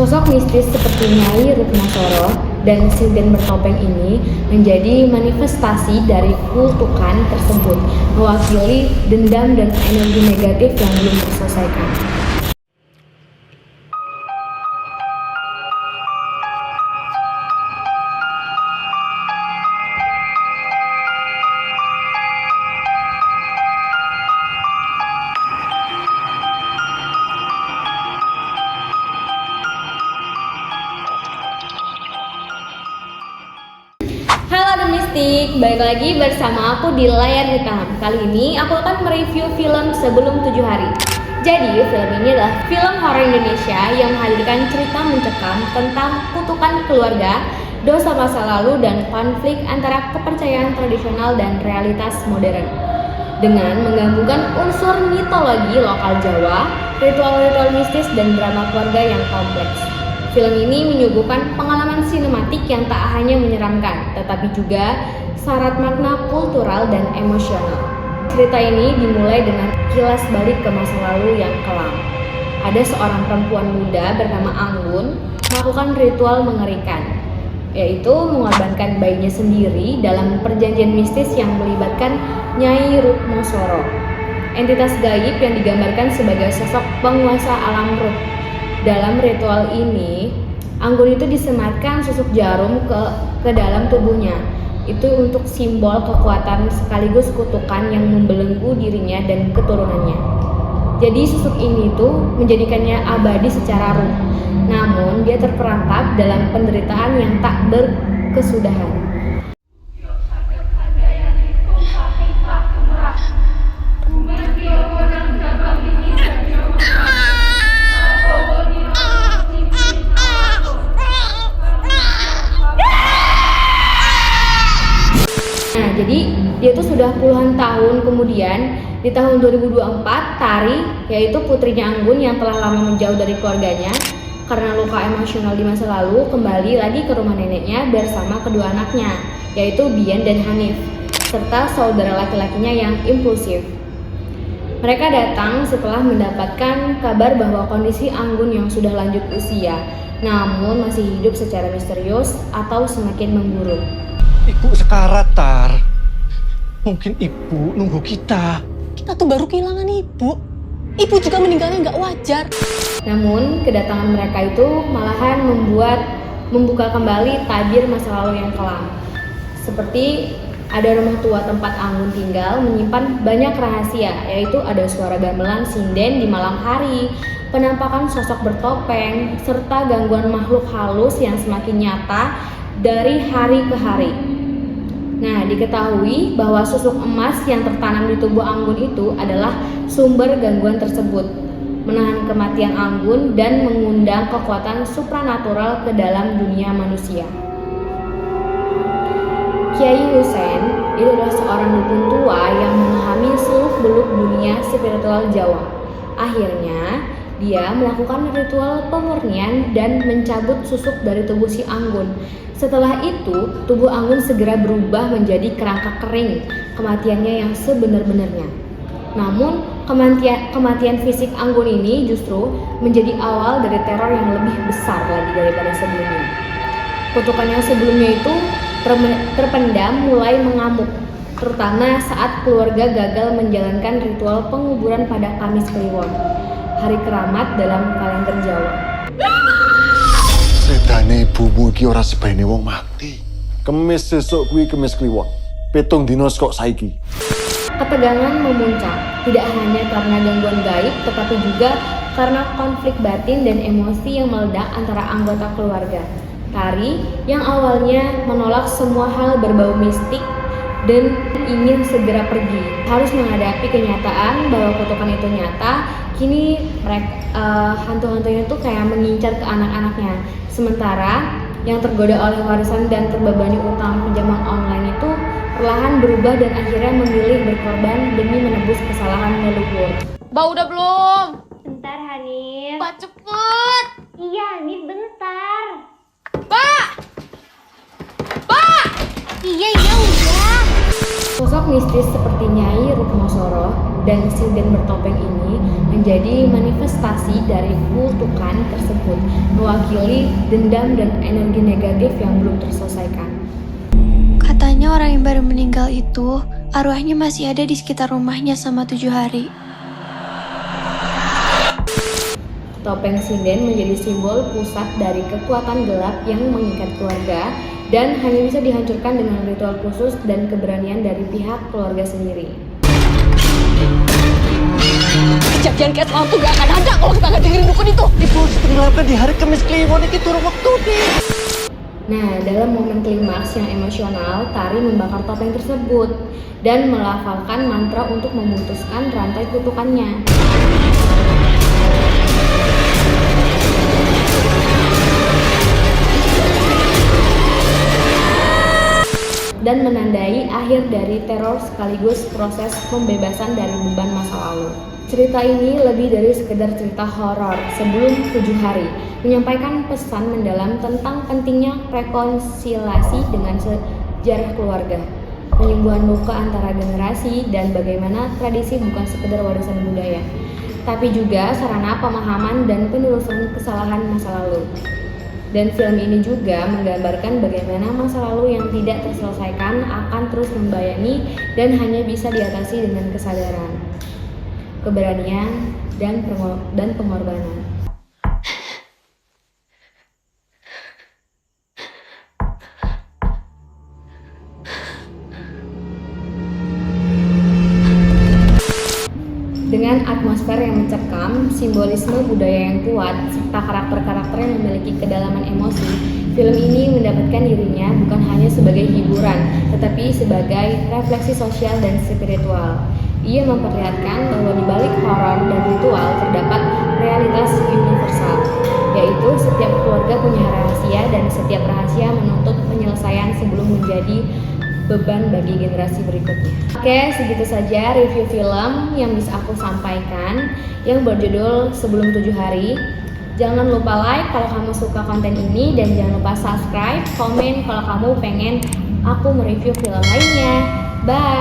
Sosok mistis seperti Nyai Rukmasoro dan Sinden bertopeng ini menjadi manifestasi dari kutukan tersebut, mewakili dendam dan energi negatif yang belum terselesaikan. Halo Domestik, balik lagi bersama aku di Layar Hitam. Kali ini aku akan mereview film Sebelum 7 Hari. Jadi film ini adalah film horor Indonesia yang menghadirkan cerita mencekam tentang kutukan keluarga, dosa masa lalu, dan konflik antara kepercayaan tradisional dan realitas modern. Dengan menggabungkan unsur mitologi lokal Jawa, ritual-ritual mistis, dan drama keluarga yang kompleks. Film ini menyuguhkan pengalaman sinematik yang tak hanya menyeramkan, tetapi juga syarat makna kultural dan emosional. Cerita ini dimulai dengan kilas balik ke masa lalu yang kelam. Ada seorang perempuan muda bernama Anggun melakukan ritual mengerikan, yaitu mengorbankan bayinya sendiri dalam perjanjian mistis yang melibatkan Nyai Rukmasoro, entitas gaib yang digambarkan sebagai sosok penguasa alam ruh. Dalam ritual ini, Anggun itu disematkan susuk jarum ke dalam tubuhnya. Itu untuk simbol kekuatan sekaligus kutukan yang membelenggu dirinya dan keturunannya. Jadi susuk ini tuh menjadikannya abadi secara ruh. Namun dia terperangkap dalam penderitaan yang tak berkesudahan. Nah, jadi dia tuh sudah puluhan tahun kemudian di tahun 2024 Tari, yaitu putrinya Anggun yang telah lama menjauh dari keluarganya karena luka emosional di masa lalu, kembali lagi ke rumah neneknya bersama kedua anaknya, yaitu Bian dan Hanif, serta saudara laki-lakinya yang impulsif. Mereka datang setelah mendapatkan kabar bahwa kondisi Anggun yang sudah lanjut usia, namun masih hidup secara misterius atau semakin memburuk. Ibu sekarat, Tar. Mungkin ibu nunggu kita. Kita tuh baru kehilangan ibu. Ibu juga meninggalnya nggak wajar. Namun kedatangan mereka itu malahan membuka kembali tabir masa lalu yang kelam. Seperti ada rumah tua tempat Anggun tinggal menyimpan banyak rahasia, yaitu ada suara gamelan sinden di malam hari, penampakan sosok bertopeng, serta gangguan makhluk halus yang semakin nyata dari hari ke hari. Nah, diketahui bahwa susuk emas yang tertanam di tubuh Anggun itu adalah sumber gangguan tersebut, menahan kematian Anggun dan mengundang kekuatan supranatural ke dalam dunia manusia. Kiai Hussein itu adalah seorang dukun tua yang memahami seluk-beluk dunia spiritual Jawa. Akhirnya, dia melakukan ritual pemurnian dan mencabut susuk dari tubuh si Anggun. Setelah itu, tubuh Anggun segera berubah menjadi kerangka kering, kematiannya yang sebenar-benarnya. Namun, kematian fisik Anggun ini justru menjadi awal dari teror yang lebih besar lagi daripada sebelumnya. Kutukan yang sebelumnya itu terpendam mulai mengamuk, terutama saat keluarga gagal menjalankan ritual penguburan pada Kamis Kliwon, hari keramat dalam kalender Jawa. Sedane ibumu iki ora sebaine wong mati. Kemis sesuk kuwi Kemis Kliwon. 7 dina kok saiki. Ketegangan memuncak, tidak hanya karena gangguan gaib, tetapi juga karena konflik batin dan emosi yang meledak antara anggota keluarga. Tari yang awalnya menolak semua hal berbau mistik dan ingin segera pergi, harus menghadapi kenyataan bahwa kutukan itu nyata. Kini hantu-hantunya tuh kayak mengincar ke anak-anaknya. Sementara yang tergoda oleh warisan dan terbebani utang pinjaman online itu perlahan berubah dan akhirnya memilih berkorban demi menebus kesalahan leluhur. Mbak udah belum? Bentar Hanif. Mbak cepet. Iya Hanif bentar. Mbak! Mbak! Iya udah. Sosok mistis seperti Nyai Rukmosoro dan sinden bertopeng ini menjadi manifestasi dari kutukan tersebut, mewakili dendam dan energi negatif yang belum terselesaikan. Katanya orang yang baru meninggal itu, arwahnya masih ada di sekitar rumahnya selama 7 hari. Topeng sinden menjadi simbol pusat dari kekuatan gelap yang mengikat keluarga dan hanya bisa dihancurkan dengan ritual khusus dan keberanian dari pihak keluarga sendiri. Kejadian kayak semalam tuh gak akan ada kalau kita gak dengerin dukun itu. Ibu tenggelamkan di hari Kamis Kliwon iki turun waktu nih. Nah, dalam momen klimaks yang emosional, Tari membakar topeng tersebut dan melafalkan mantra untuk memutuskan rantai kutukannya. Dan menandai akhir dari teror sekaligus proses pembebasan dari beban masa lalu. Cerita ini lebih dari sekedar cerita horor sebelum 7 hari, menyampaikan pesan mendalam tentang pentingnya rekonsiliasi dengan sejarah keluarga, penyembuhan luka antara generasi, dan bagaimana tradisi bukan sekedar warisan budaya, tapi juga sarana pemahaman dan penelusuran kesalahan masa lalu. Dan film ini juga menggambarkan bagaimana masa lalu yang tidak terselesaikan akan terus membayani dan hanya bisa diatasi dengan kesadaran, keberanian, dan pengorbanan. Dengan atmosfer yang mencekam, simbolisme budaya yang kuat, serta karakter-karakter yang memiliki kedalaman emosi, film ini mendapatkan dirinya bukan hanya sebagai hiburan, tetapi sebagai refleksi sosial dan spiritual. Ia memperlihatkan bahwa di balik horor dan ritual terdapat realitas universal, yaitu setiap keluarga punya rahasia dan setiap rahasia menuntut penyelesaian sebelum menjadi beban bagi generasi berikutnya. Oke, segitu saja review film yang bisa aku sampaikan yang berjudul Sebelum 7 Hari. Jangan lupa like kalau kamu suka konten ini dan jangan lupa subscribe, komen kalau kamu pengen aku mereview film lainnya. Bye!